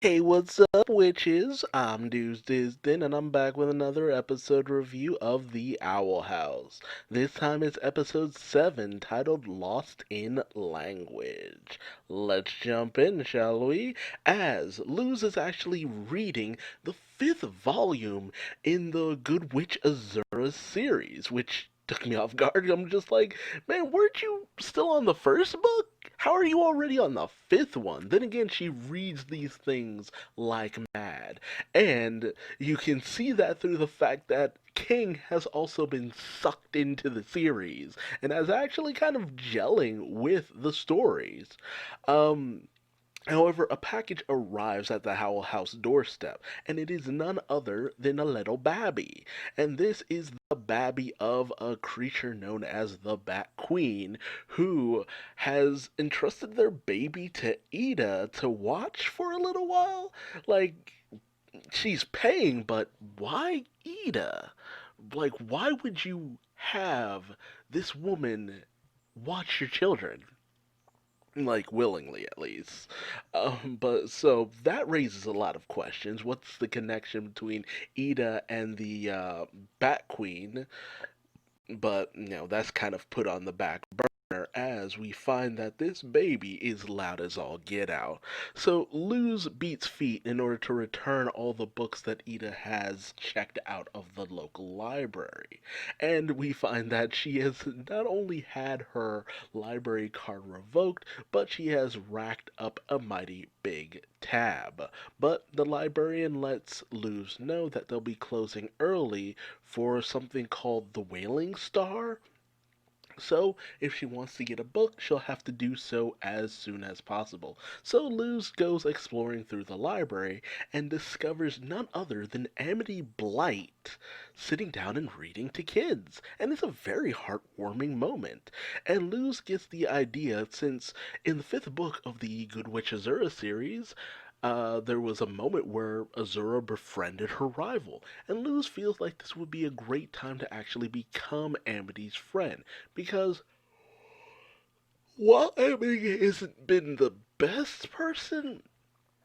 Hey, what's up, witches? I'm Duuz-Diz-Din, and I'm back with another episode review of The Owl House. This time it's episode 7, titled Lost in Language. Let's jump in, shall we? As Luz is actually reading the 5th volume in the Good Witch Azura series, which took me off guard. I'm just like, man, weren't you still on the first book? How are you already on the 5th one? Then again, she reads these things like mad. And you can see that through the fact that King has also been sucked into the series and is actually kind of gelling with the stories. Um, However, a package arrives at the Howell House doorstep, and it is none other than a little babby. And this is the babby of a creature known as the Bat Queen, who has entrusted their baby to Ida to watch for a little while. Like, she's paying, but why Ida? Like, why would you have this woman watch your children? Like willingly at least. But so that raises a lot of questions. What's the connection between Ida and the Bat Queen? But that's kind of put on the back burner as we find that this baby is loud as all get out. So Luz beats feet in order to return all the books that Ida has checked out of the local library. And we find that she has not only had her library card revoked, but she has racked up a mighty big tab. But the librarian lets Luz know that they'll be closing early for something called the Wailing Star. So, if she wants to get a book, she'll have to do so as soon as possible. So, Luz goes exploring through the library and discovers none other than Amity Blight sitting down and reading to kids. And it's a very heartwarming moment. And Luz gets the idea since in the 5th book of the Good Witch Azura series, there was a moment where Azura befriended her rival, and Luz feels like this would be a great time to actually become Amity's friend, because while Amity hasn't been the best person,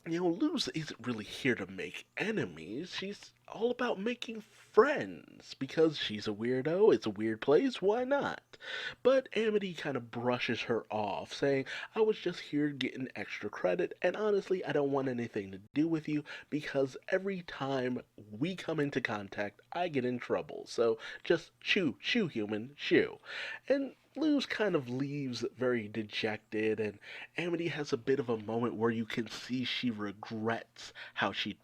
Luz isn't really here to make enemies. She's all about making friends because she's a weirdo. It's a weird place. Why not? But Amity kind of brushes her off, saying, I was just here getting extra credit, and honestly, I don't want anything to do with you because every time we come into contact, I get in trouble. So just shoo, shoo, human, shoo. And Luz kind of leaves very dejected, and Amity has a bit of a moment where you can see she regrets how she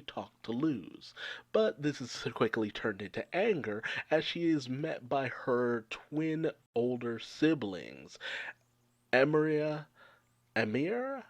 talked to Luz. But this is quickly turned into anger as she is met by her twin older siblings, Emiria, Amira,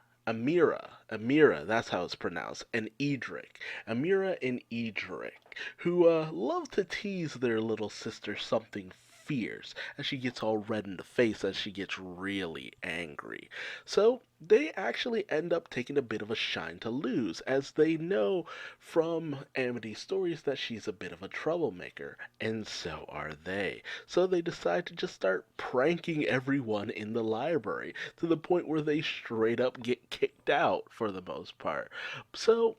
that's how it's pronounced, and Edric. Amira and Edric, who love to tease their little sister something fierce, as she gets all red in the face as she gets really angry. So they actually end up taking a bit of a shine to Luz, as they know from Amity's stories that she's a bit of a troublemaker, and so are they. So they decide to just start pranking everyone in the library to the point where they straight up get kicked out for the most part. So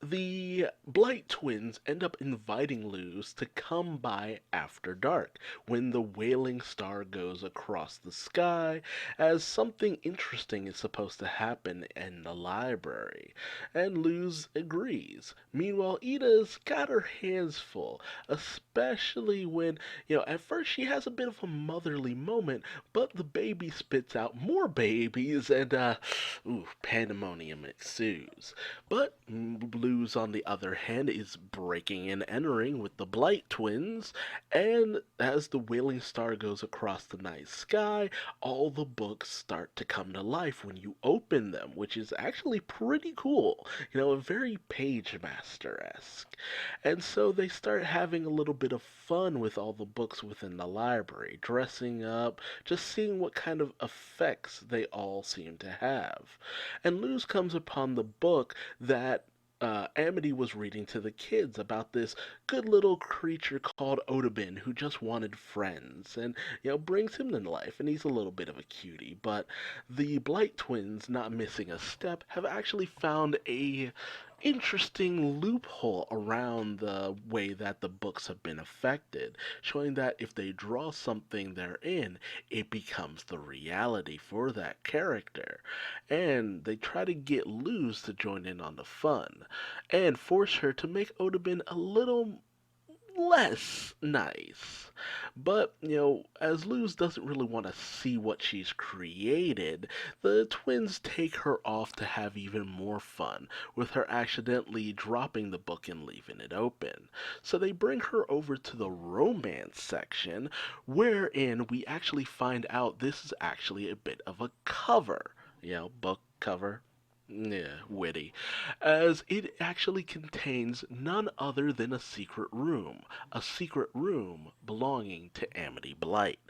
the Blight twins end up inviting Luz to come by after dark when the wailing star goes across the sky, as something interesting is supposed to happen in the library. And Luz agrees. Meanwhile, Ida's got her hands full, especially when, at first she has a bit of a motherly moment, but the baby spits out more babies and, pandemonium ensues. But Blues, on the other hand, is breaking and entering with the Blight twins, and as the Wailing Star goes across the night sky, all the books start to come to life when you open them, which is actually pretty cool. Very Page Master-esque. And so they start having a little bit of fun with all the books within the library, dressing up, just seeing what kind of effects they all seem to have. And Luz comes upon the book that Amity was reading to the kids about this good little creature called Odabin who just wanted friends and, brings him to life. And he's a little bit of a cutie. But the Blight twins, not missing a step, have actually found a interesting loophole around the way that the books have been affected, showing that if they draw something therein, it becomes the reality for that character. And they try to get Luz to join in on the fun and force her to make Odabin a little less nice. But, as Luz doesn't really want to see what she's created, the twins take her off to have even more fun, with her accidentally dropping the book and leaving it open. So they bring her over to the romance section, wherein we actually find out this is actually a bit of a cover. Book cover. Yeah, witty. As it actually contains none other than a secret room belonging to Amity Blight.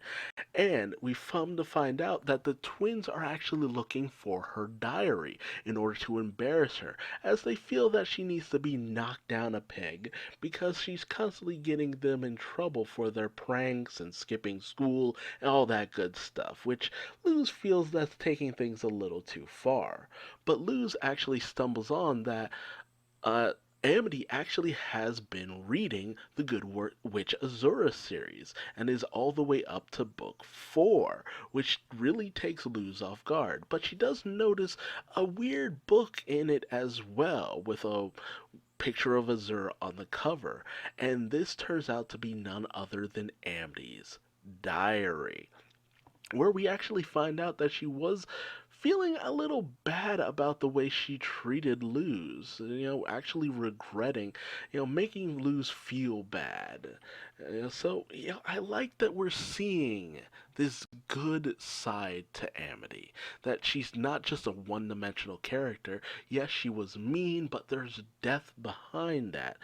And we come to find out that the twins are actually looking for her diary in order to embarrass her, as they feel that she needs to be knocked down a peg because she's constantly getting them in trouble for their pranks and skipping school and all that good stuff, which Luz feels that's taking things a little too far. But Luz actually stumbles on that uh, Amity actually has been reading the Witch Azura series and is all the way up to book 4, which really takes Luz off guard. But she does notice a weird book in it as well, with a picture of Azura on the cover, and this turns out to be none other than Amity's diary, where we actually find out that she was feeling a little bad about the way she treated Luz, actually regretting, making Luz feel bad. So, I like that we're seeing this good side to Amity, that she's not just a one-dimensional character. Yes, she was mean, but there's depth behind that.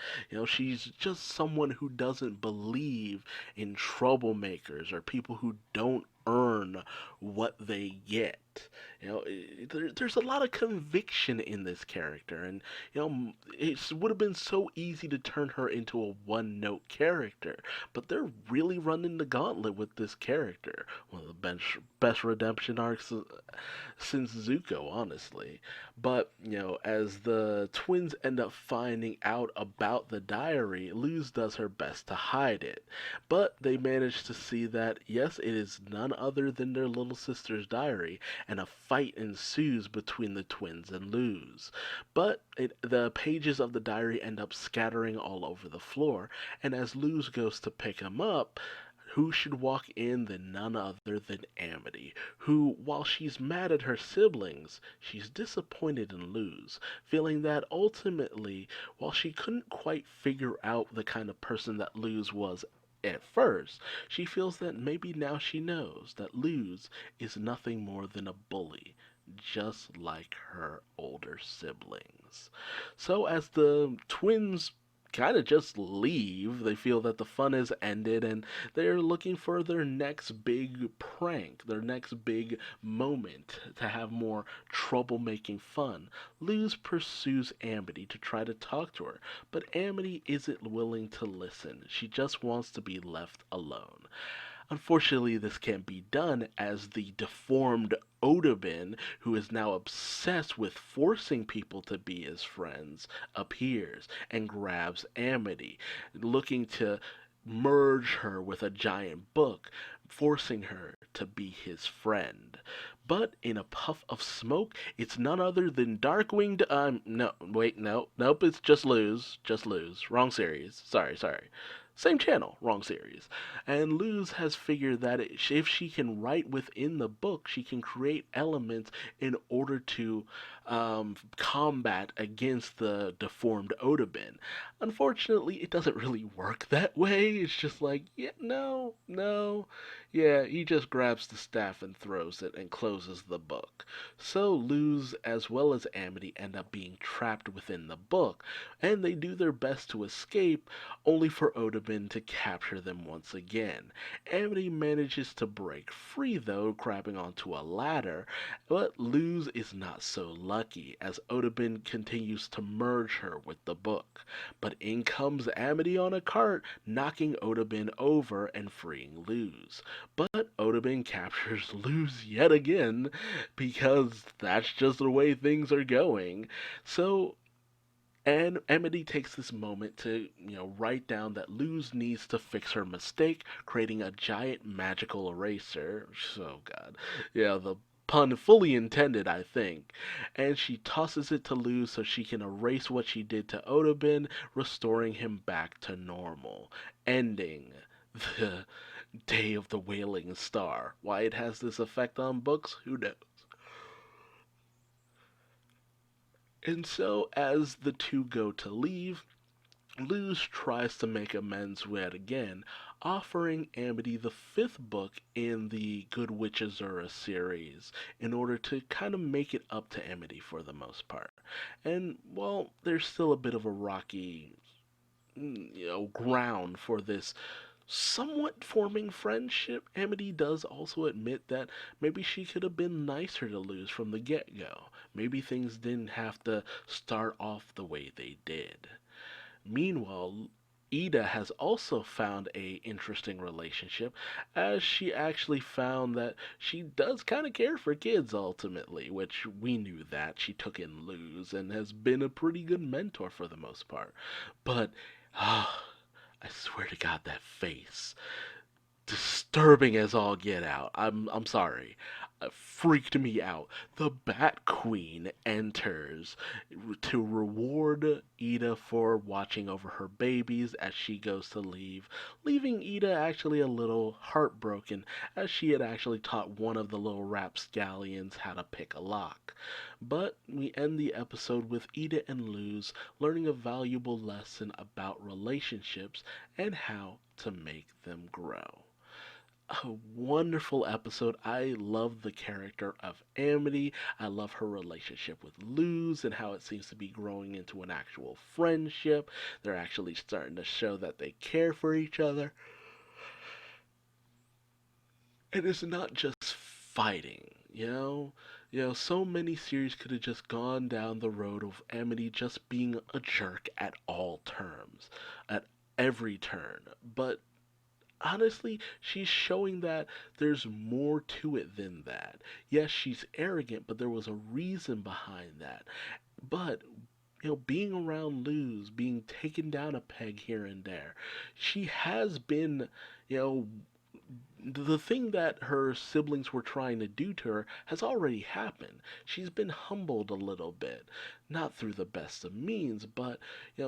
She's just someone who doesn't believe in troublemakers or people who don't earn what they get. There's a lot of conviction in this character, and it would have been so easy to turn her into a one-note character, but they're really running the gauntlet with this character. One of the best redemption arcs since Zuko, honestly. But as the twins end up finding out about the diary, Luz does her best to hide it, but they manage to see that yes, it is none other than their little sister's diary, and a fight ensues between the twins and Luz. But the pages of the diary end up scattering all over the floor, and as Luz goes to pick them up, who should walk in than none other than Amity, who, while she's mad at her siblings, she's disappointed in Luz, feeling that ultimately, while she couldn't quite figure out the kind of person that Luz was at first, she feels that maybe now she knows that Luz is nothing more than a bully, just like her older siblings. So as the twins kind of just leave, they feel that the fun has ended and they're looking for their next big prank, their next big moment to have more troublemaking fun. Luz pursues Amity to try to talk to her, but Amity isn't willing to listen. She just wants to be left alone. Unfortunately, this can't be done as the deformed Odabin, who is now obsessed with forcing people to be his friends, appears and grabs Amity, looking to merge her with a giant book, forcing her to be his friend. But in a puff of smoke, it's none other than Darkwing. No, wait, no, nope, it's just Luz. Wrong series. Sorry. Same channel, wrong series. And Luz has figured that if she can write within the book, she can create elements in order to combat against the deformed Odabin. Unfortunately, it doesn't really work that way. It's just like, yeah, no. Yeah, he just grabs the staff and throws it and closes the book. So Luz, as well as Amity, end up being trapped within the book, and they do their best to escape, only for Odabin Odabin to capture them once again. Amity manages to break free though, grabbing onto a ladder, but Luz is not so lucky as Odabin continues to merge her with the book. But in comes Amity on a cart, knocking Odabin over and freeing Luz. But Odabin captures Luz yet again because that's just the way things are going. So and Amity takes this moment to, write down that Luz needs to fix her mistake, creating a giant magical eraser. Oh god. Yeah, the pun fully intended, I think. And she tosses it to Luz so she can erase what she did to Odabin, restoring him back to normal. Ending the Day of the Wailing Star. Why it has this effect on books, who knows? And so, as the two go to leave, Luz tries to make amends yet again, offering Amity the fifth book in the Good Witch Azura series in order to kind of make it up to Amity for the most part. And, well, there's still a bit of a rocky, ground for this somewhat forming friendship. Amity does also admit that maybe she could have been nicer to Luz from the get go. Maybe things didn't have to start off the way they did. Meanwhile, Ida has also found a interesting relationship as she actually found that she does kind of care for kids ultimately, which we knew that. She took in Luz and has been a pretty good mentor for the most part. But I swear to God, that face, disturbing as all get out. I'm sorry. It freaked me out. The Bat Queen enters to reward Ida for watching over her babies as she goes to leave, leaving Ida actually a little heartbroken as she had actually taught one of the little rapscallions how to pick a lock. But we end the episode with Ida and Luz learning a valuable lesson about relationships and how to make them grow. A wonderful episode. I love the character of Amity. I love her relationship with Luz and how it seems to be growing into an actual friendship. They're actually starting to show that they care for each other. And it's not just fighting, so many series could have just gone down the road of Amity just being a jerk at all terms, at every turn. But honestly, she's showing that there's more to it than that. Yes, she's arrogant, but there was a reason behind that. But being around Luz, being taken down a peg here and there, she has been, you know, the thing that her siblings were trying to do to her has already happened. She's been humbled a little bit, not through the best of means, but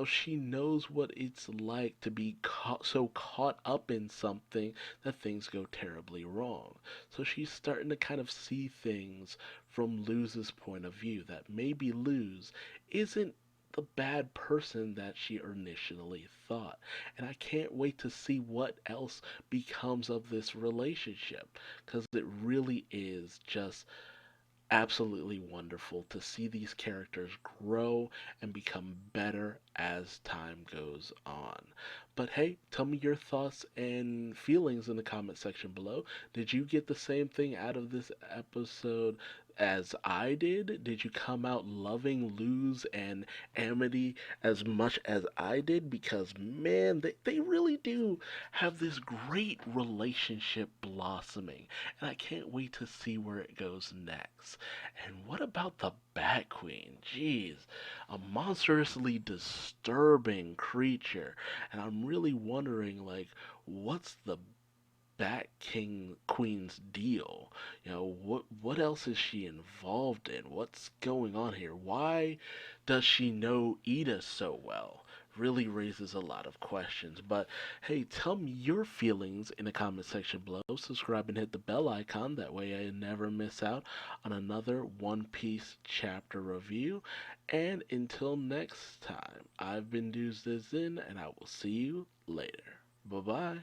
she knows what it's like to be so caught up in something that things go terribly wrong. So she's starting to kind of see things from Luz's point of view, that maybe Luz isn't the bad person that she initially thought. And I can't wait to see what else becomes of this relationship because it really is just absolutely wonderful to see these characters grow and become better as time goes on. But hey, tell me your thoughts and feelings in the comment section below. Did you get the same thing out of this episode as I did? Did you come out loving Luz and Amity as much as I did? Because man, they really do have this great relationship blossoming, and I can't wait to see where it goes next. And what about the Bat Queen? Jeez, a monstrously disturbing creature, and I'm really wondering, like, what's the Bat King Queen's deal? What else is she involved in? What's going on here? Why does she know Ida so well? Really raises a lot of questions. But hey, tell me your feelings in the comment section below. Subscribe and hit the bell icon. That way I never miss out on another One Piece chapter review. And until next time, I've been Duuz-Diz-Din, and I will see you later. Bye bye.